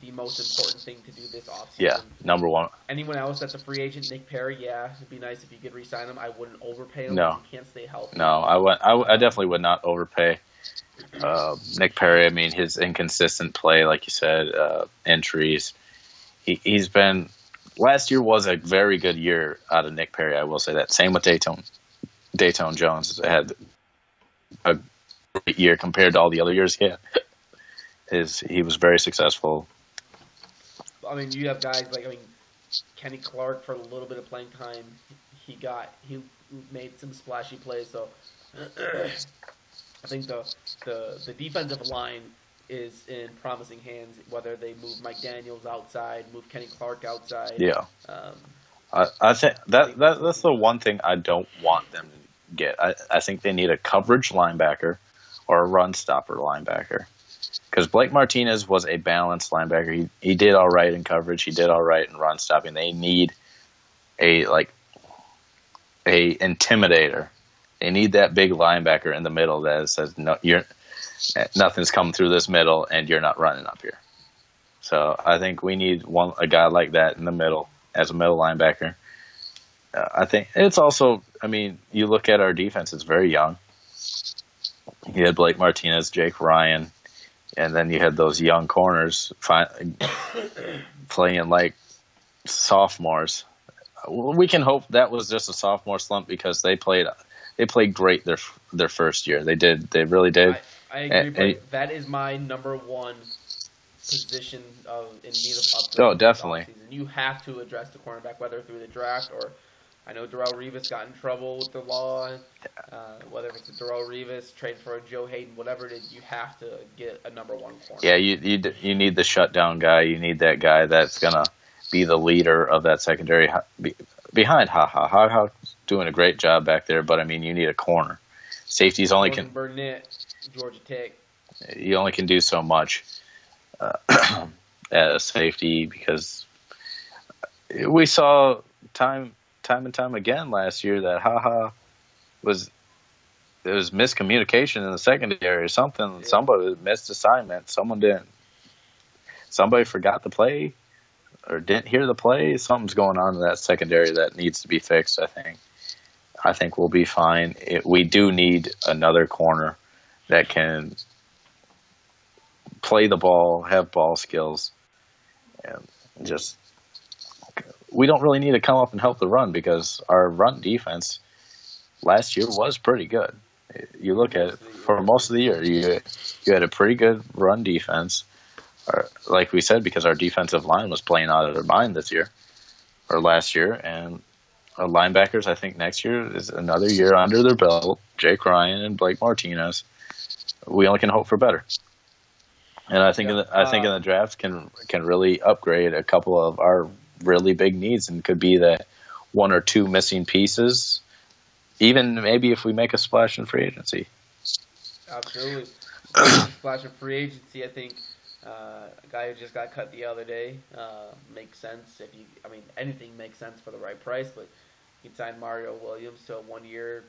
the most important thing to do this offseason. Yeah, number one. Anyone else that's a free agent, Nick Perry, it'd be nice if you could re-sign him. I wouldn't overpay him. No. He can't stay healthy. No, I definitely would not overpay Nick Perry. I mean, his inconsistent play, like you said, entries. He's been last year was a very good year out of Nick Perry. I will say that. Same with Dayton Jones had a great year compared to all the other years he had. He was very successful. I mean, you have guys like Kenny Clark for a little bit of playing time. He made some splashy plays. So I think the defensive line is in promising hands. Whether they move Mike Daniels outside, move Kenny Clark outside. Yeah. I think that's the one thing I don't want them to get. I think they need a coverage linebacker or a run stopper linebacker. Because Blake Martinez was a balanced linebacker. He did all right in coverage. He did all right in run stopping. They need a intimidator. They need that big linebacker in the middle that says, no, nothing's coming through this middle, and you're not running up here. So I think we need a guy like that in the middle as a middle linebacker. I think it's also, I mean, you look at our defense; it's very young. You had Blake Martinez, Jake Ryan. And then you had those young corners playing like sophomores. We can hope that was just a sophomore slump because they played great their first year. They really did. I agree, but that is my number one position in need of upgrade. Oh, definitely. You have to address the cornerback, whether through the draft or. I know Darrelle Revis got in trouble with the law. Whether it's a Darrelle Revis, trade for a Joe Hayden, whatever it is, you have to get a number one corner. Yeah, you need the shutdown guy. You need that guy that's gonna be the leader of that secondary behind Ha doing a great job back there. But I mean, you need a corner. Safeties only can Burnett, Georgia Tech. You only can do so much at a safety because we saw time and time again last year that there was miscommunication in the secondary or something. Yeah. Somebody missed assignment. Somebody forgot the play or didn't hear the play. Something's going on in that secondary that needs to be fixed, I think we'll be fine. We do need another corner that can play the ball, have ball skills, and just we don't really need to come up and help the run because our run defense last year was pretty good. You look at it for most of the year, you had a pretty good run defense, like we said, because our defensive line was playing out of their mind this year or last year, and our linebackers, I think next year is another year under their belt. Jake Ryan and Blake Martinez. We only can hope for better. And I think in the draft can really upgrade a couple of our really big needs, and could be that one or two missing pieces, even maybe if we make a splash in free agency. Absolutely. Splash in free agency, I think a guy who just got cut the other day makes sense. Anything makes sense for the right price, but you sign Mario Williams to a 1-year,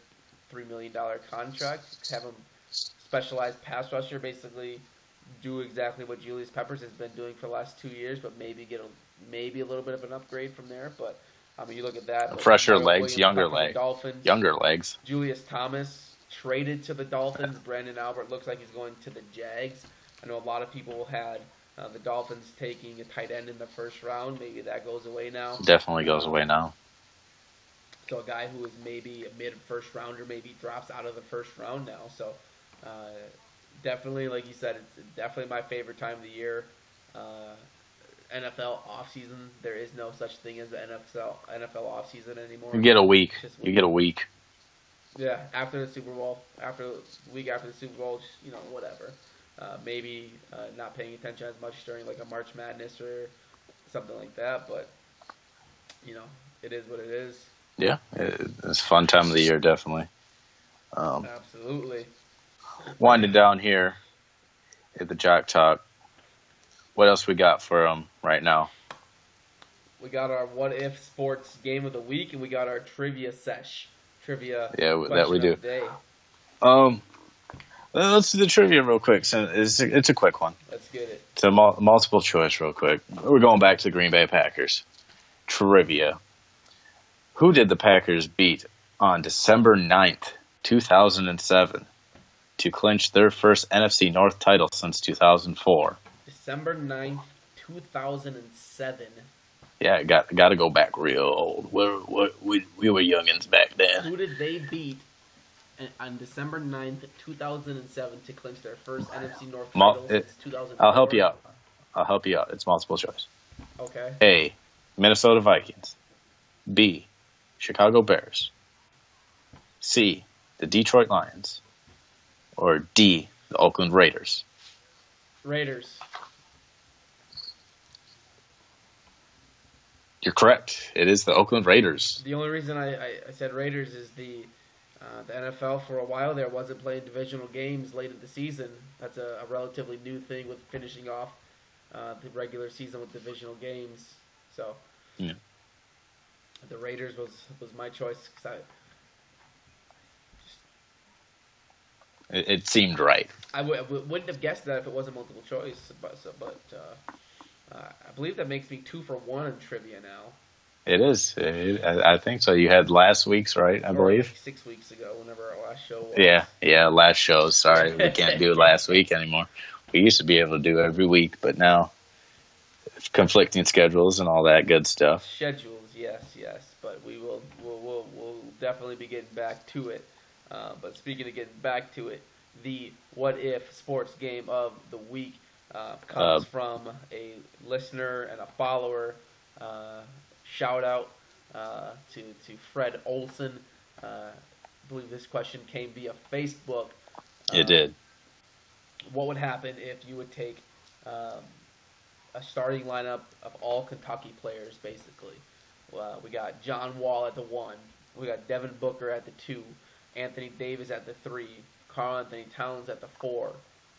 $3 million contract, have him specialized pass rusher, basically do exactly what Julius Peppers has been doing for the last 2 years, but maybe get a little bit of an upgrade from there. But you look at that. Fresher legs, younger legs. Julius Thomas traded to the Dolphins. Brandon Albert looks like he's going to the Jags. I know a lot of people had the Dolphins taking a tight end in the first round. Maybe that goes away now. Definitely goes away now. So a guy who is maybe a mid-first rounder maybe drops out of the first round now. So definitely, like you said, it's definitely my favorite time of the year. NFL offseason, there is no such thing as the NFL offseason anymore. You get a week. Yeah, after the Super Bowl, week after the Super Bowl, just, whatever. Maybe not paying attention as much during like a March Madness or something like that, but it is what it is. Yeah, it's a fun time of the year, definitely. Absolutely. Winding down here at the Jock Talk. What else we got for them right now? We got our What If Sports Game of the Week, and we got our Trivia Sesh. Yeah, that we do. Let's do the trivia real quick. So it's a quick one. Let's get it. It's a multiple choice real quick. We're going back to the Green Bay Packers. Trivia. Who did the Packers beat on December 9th, 2007 to clinch their first NFC North title since 2004? December 9th, 2007. Yeah, got to go back real old. We were youngins back then. Who did they beat on December 9th, 2007 to clinch their first NFC North title since 2004? I'll help you out. It's multiple choice. Okay. A, Minnesota Vikings. B, Chicago Bears. C, the Detroit Lions. Or D, the Oakland Raiders. Raiders. You're correct. It is the Oakland Raiders. The only reason I said Raiders is the NFL for a while there wasn't playing divisional games late in the season. That's a relatively new thing with finishing off the regular season with divisional games. So yeah. The Raiders was my choice because it seemed right. I wouldn't have guessed that if it wasn't multiple choice, but I believe that makes me 2 for 1 in trivia now. It is. I think so. You had last week's, right? I believe. Like 6 weeks ago, whenever our last show was. Yeah, last show. Sorry, we can't do last week anymore. We used to be able to do every week, but now conflicting schedules and all that good stuff. Schedules, yes, but we'll definitely be getting back to it. But speaking of getting back to it, the What If Sports Game of the Week comes from a listener and a follower. Shout out to Fred Olson. I believe this question came via Facebook. It did. What would happen if you would take a starting lineup of all Kentucky players, basically? We got John Wall at the 1. We got Devin Booker at the 2. Anthony Davis at the 3. Karl Anthony Towns at the 4.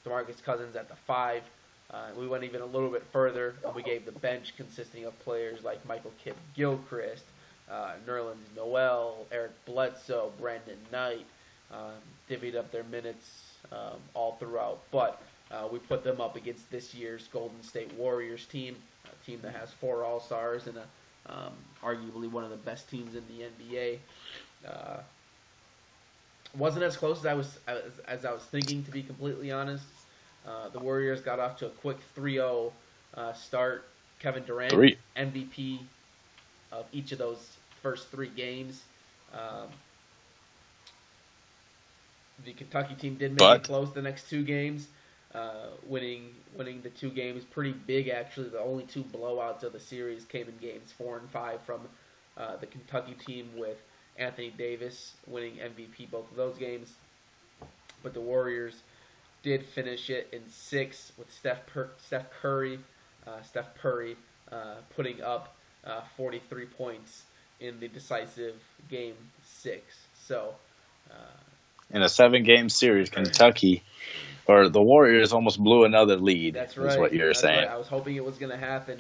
DeMarcus Cousins at the 5. We went even a little bit further, and we gave the bench consisting of players like Michael Kidd-Gilchrist, Nerlens Noel, Eric Bledsoe, Brandon Knight, divvied up their minutes all throughout. But we put them up against this year's Golden State Warriors team, a team that has 4 All-Stars and arguably one of the best teams in the NBA. Wasn't as close as I was thinking, to be completely honest. The Warriors got off to a quick 3-0 start. Kevin Durant, MVP of each of those first 3 games. The Kentucky team did make it close the next 2 games, winning the 2 games pretty big, actually. The only 2 blowouts of the series came in games 4 and 5 from the Kentucky team, with Anthony Davis winning MVP both of those games. But the Warriors did finish it in 6 with Steph Curry putting up 43 points in the decisive game 6. So in a 7-game series, Kentucky or the Warriors almost blew another lead. That's right. Is what you're saying. Right. I was hoping it was going to happen.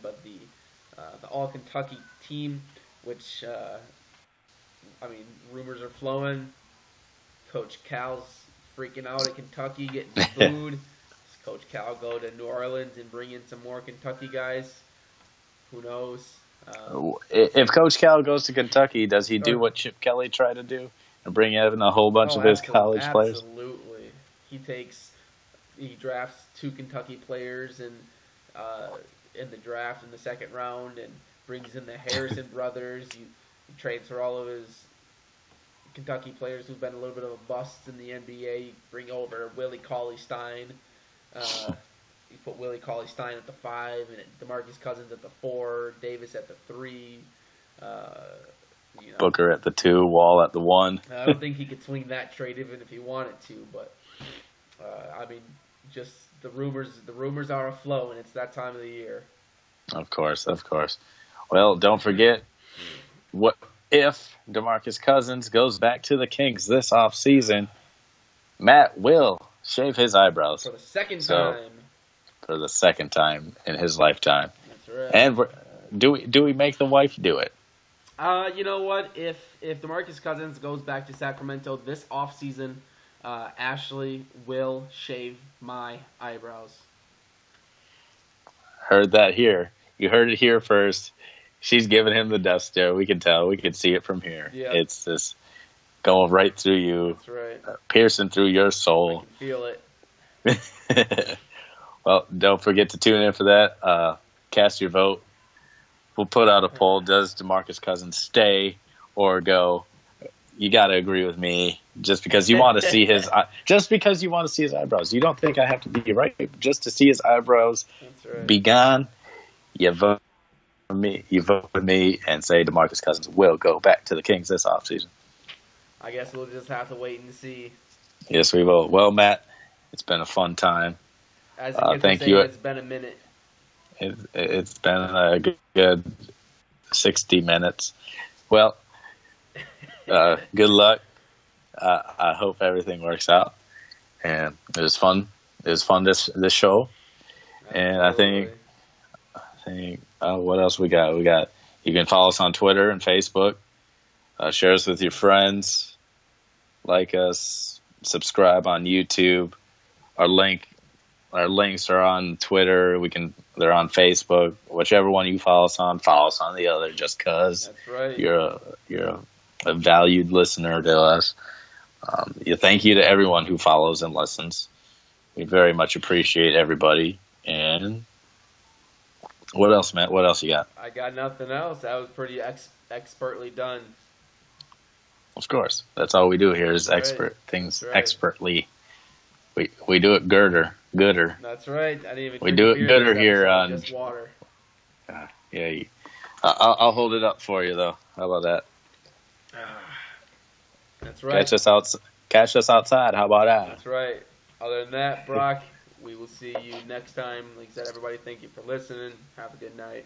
But the All Kentucky team, which rumors are flowing. Coach Cal's freaking out at Kentucky, getting booed. Does Coach Cal go to New Orleans and bring in some more Kentucky guys? Who knows? If Coach Cal goes to Kentucky, does he do what Chip Kelly tried to do and bring in a whole bunch of his college players? Absolutely. He drafts 2 Kentucky players in the draft in the second round and brings in the Harrison brothers. He trades for all of his Kentucky players who've been a little bit of a bust in the NBA. You bring over Willie Cauley-Stein. You put Willie Cauley-Stein at the 5, and DeMarcus Cousins at the 4, Davis at the 3. Booker at the 2, Wall at the 1. I don't think he could swing that trade even if he wanted to, but just the rumors are aflow, and it's that time of the year. Of course. Well, don't forget, what if DeMarcus Cousins goes back to the Kings this offseason? Matt will shave his eyebrows for the second time. For the second time in his lifetime. That's right. And do we make the wife do it? You know what? If DeMarcus Cousins goes back to Sacramento this offseason, Ashley will shave my eyebrows. Heard that here. You heard it here first. She's giving him the death stare. We can tell. We can see it from here. Yeah. It's just going right through you. That's right. Piercing through your soul. I can feel it. Well, don't forget to tune in for that. cast your vote. We'll put out a poll. Does DeMarcus Cousins stay or go? You got to agree with me. Just because you want to see his eyebrows. You don't think I have to be right just to see his eyebrows be gone. You vote for me. You vote with me and say DeMarcus Cousins will go back to the Kings this offseason. I guess we'll just have to wait and see. Yes, we will. Well, Matt, it's been a fun time. Thank you. It's been a minute. It's been a good 60 minutes. Well, good luck. I hope everything works out. And it was fun. It was fun this show. And I think what else we got? You can follow us on Twitter and Facebook. Share us with your friends. Like us. Subscribe on YouTube. Our links are on Twitter. They're on Facebook. Whichever one you follow us on the other. Just cause that's right. You're a valued listener to us. Thank you to everyone who follows and listens. We very much appreciate everybody. And what else, Matt? What else you got? I got nothing else. That was pretty expertly done. Of course, that's all we do here is expertly. We do it gooder. That's right. I didn't even. We do it gooder here on just water. Yeah, I'll hold it up for you though. How about that? That's right. Catch us outside. How about that? That's right. Other than that, Brock, we will see you next time. Like I said, everybody, thank you for listening. Have a good night.